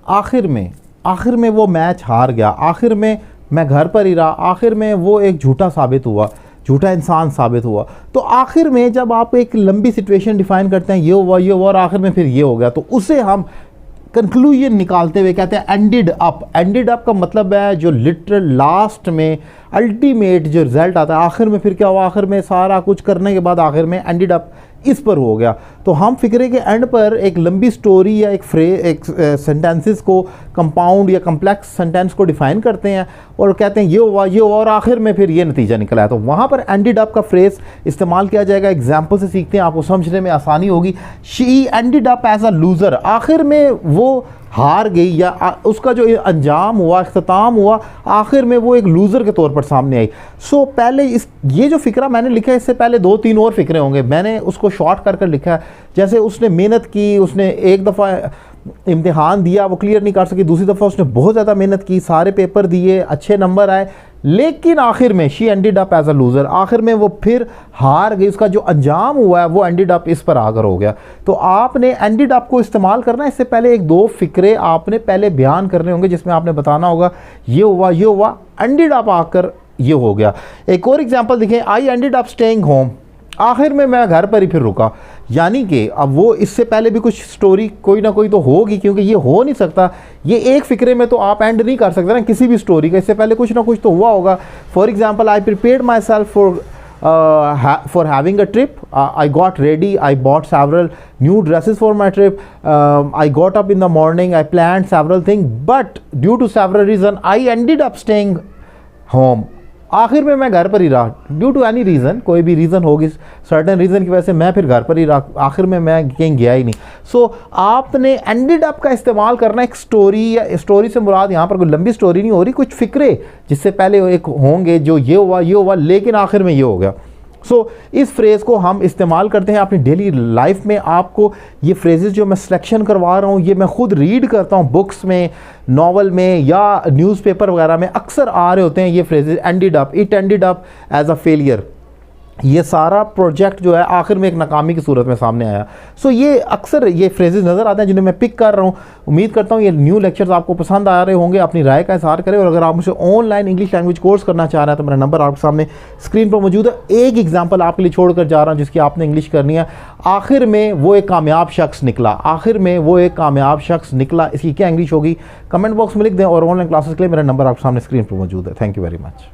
आखिर में वो मैच हार गया, आखिर में मैं घर पर ही रहा, आखिर में वो एक झूठा साबित हुआ, झूठा इंसान साबित हुआ। तो आखिर में जब आप एक लंबी सिचुएशन डिफाइन करते हैं, ये हुआ और आखिर में फिर ये हो गया, तो उसे हम कंक्लूजन निकालते हुए कहते हैं एंडेड अप। एंडेड अप का मतलब है जो लिटरल लास्ट में अल्टीमेट जो रिजल्ट आता है, आखिर में फिर क्या हुआ, आखिर में सारा कुछ करने के बाद आखिर में एंडेड अप इस पर हो गया। तो हम फिक्रे के एंड पर एक लंबी स्टोरी या एक सेंटेंसेस को कंपाउंड या कम्प्लेक्स सेंटेंस को डिफाइन करते हैं और कहते हैं ये हुआ और आखिर में फिर ये नतीजा निकला है। तो वहाँ पर एंडेड अप का फ्रेज इस्तेमाल किया जाएगा। एग्जाम्पल से सीखते हैं, आपको समझने में आसानी होगी। She ended up as a loser, आखिर में वो हार गई या उसका जो अंजाम हुआ, इख्तिताम हुआ, आखिर में वो एक लूज़र के तौर पर सामने आई। सो पहले ये जो फ़िक्रा मैंने लिखा है, इससे पहले 2-3 और फ़िक्रे होंगे, मैंने उसको शॉर्ट कर लिखा है। जैसे उसने मेहनत की, उसने एक दफ़ा इम्तिहान दिया, वो क्लियर नहीं कर सकी, दूसरी दफ़ा उसने बहुत ज़्यादा मेहनत की, सारे पेपर दिए, अच्छे नंबर आए, लेकिन आखिर में she ended up as a loser, आखिर में वो फिर हार गई। उसका जो अंजाम हुआ है वो एंडेड अप इस पर आकर हो गया। तो आपने एंडेड अप को इस्तेमाल करना है, इससे पहले 1-2 फ़िक्रे आपने पहले बयान करने होंगे, जिसमें आपने बताना होगा ये हुआ, एंडेड अप आकर ये हो गया। एक और एग्जाम्पल देखें, I ended up staying home, आखिर में मैं घर पर ही फिर रुका। यानी कि अब वो इससे पहले भी कुछ स्टोरी कोई ना कोई तो होगी, क्योंकि ये हो नहीं सकता, ये एक फ़िक्रे में तो आप एंड नहीं कर सकते ना किसी भी स्टोरी का, इससे पहले कुछ ना कुछ तो हुआ होगा। For example, I prepared my self for having a trip. I got ready, I bought several new dresses for my trip. I got up in the morning, I planned several things, but due to several reasons I ended up staying home. आखिर में मैं घर पर ही रहा, due to any reason, कोई भी reason होगी, certain reason की वजह से मैं फिर घर पर ही रहा, आखिर में मैं कहीं गया ही नहीं। सो आपने एंडेड अप का इस्तेमाल करना एक स्टोरी, या स्टोरी से मुराद यहाँ पर कोई लंबी स्टोरी नहीं हो रही, कुछ फ़िक्रे जिससे पहले एक होंगे जो ये हुआ लेकिन आखिर में ये हो गया। सो इस फ्रेज़ को हम इस्तेमाल करते हैं अपनी डेली लाइफ में। आपको ये फ्रेजेस जो मैं सिलेक्शन करवा रहा हूँ, ये मैं खुद रीड करता हूँ बुक्स में, नॉवल में या न्यूज़पेपर वगैरह में अक्सर आ रहे होते हैं ये phrases. Ended up, it ended up as a failure, ये सारा प्रोजेक्ट जो है आखिर में एक नाकामी की सूरत में सामने आया। सो ये अक्सर ये फ्रेजेस नज़र आते हैं जिन्हें मैं पिक कर रहा हूँ। उम्मीद करता हूँ ये न्यू लेक्चर्स आपको पसंद आ रहे होंगे। अपनी राय का इज़हार करें, और अगर आप मुझे ऑनलाइन इंग्लिश लैंग्वेज कोर्स करना चाह रहे हैं तो मेरा नंबर आपके सामने स्क्रीन पर मौजूद है। एक एग्जाम्पल आपके लिए छोड़ कर जा रहा हूँ जिसकी आपने इंग्लिश करनी है। आखिर में वो एक कामयाब शख्स निकला, आखिर में वो एक कामयाब शख्स निकला, इसकी क्या इंग्लिश होगी कमेंट बॉक्स में लिख दें, और ऑनलाइन क्लासेस के लिए मेरा नंबर आपके सामने स्क्रीन पर मौजूद है। Thank you very much.